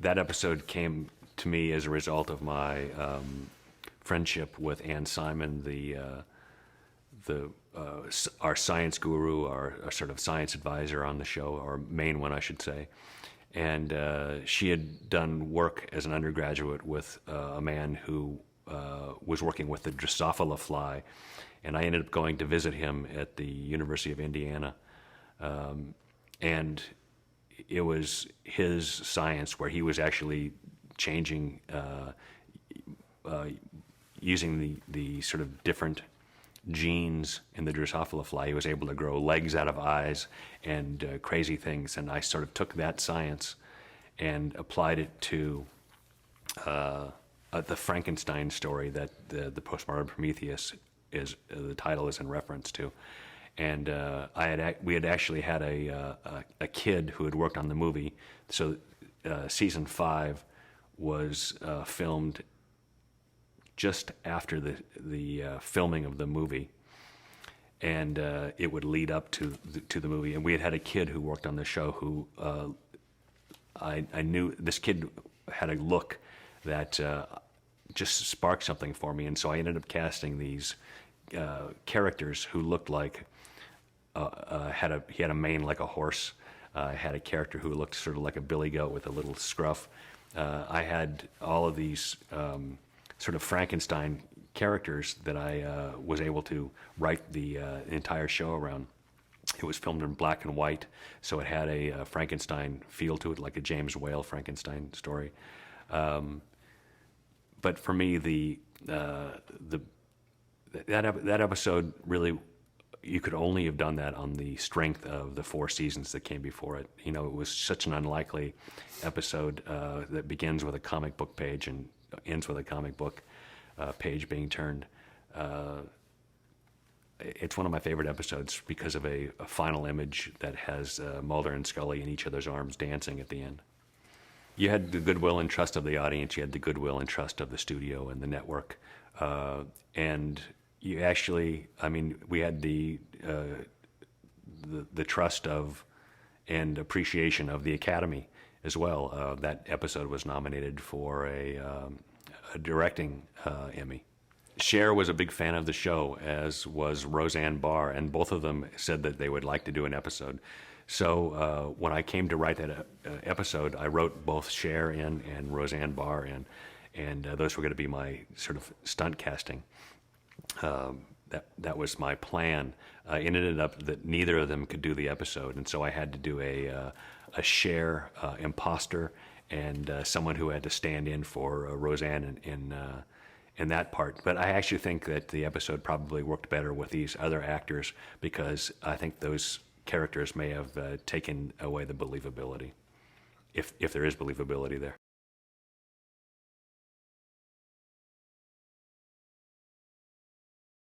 that episode came to me as a result of my friendship with Ann Simon, our science guru, our sort of science advisor on the show, our main one, I should say. And she had done work as an undergraduate with a man who was working with the Drosophila fly, and I ended up going to visit him at the University of Indiana. And it was his science where he was actually changing, using the sort of different genes in the Drosophila fly. He was able to grow legs out of eyes and crazy things. And I sort of took that science and applied it to the Frankenstein story that the postmodern Prometheus is the title is in reference to. And we had actually had a kid who had worked on the movie. So season 5 was filmed just after the filming of the movie, and it would lead up to the movie. And we had a kid who worked on the show who I knew this kid had a look that just sparked something for me, and so I ended up casting these characters who looked like he had a mane like a horse. I had a character who looked sort of like a billy goat with a little scruff. I had all of these sort of Frankenstein characters that I was able to write the entire show around. It was filmed in black and white, so it had a Frankenstein feel to it, like a James Whale Frankenstein story. But for me, that episode really, you could only have done that on the strength of the 4 seasons that came before it. You know, it was such an unlikely episode that begins with a comic book page and ends with a comic book page being turned. It's one of my favorite episodes because of a final image that has Mulder and Scully in each other's arms dancing at the end. You had the goodwill and trust of the audience. You had the goodwill and trust of the studio and the network. And you actually, I mean, we had the trust of and appreciation of the Academy as well. That episode was nominated for a directing Emmy. Cher was a big fan of the show, as was Roseanne Barr, and both of them said that they would like to do an episode. So when I came to write that episode, I wrote both Cher in and Roseanne Barr in, and those were going to be my sort of stunt casting. That was my plan. It ended up that neither of them could do the episode, and so I had to do a Cher imposter and someone who had to stand in for Roseanne in that part. But I actually think that the episode probably worked better with these other actors because I think those characters may have taken away the believability, if there is believability there.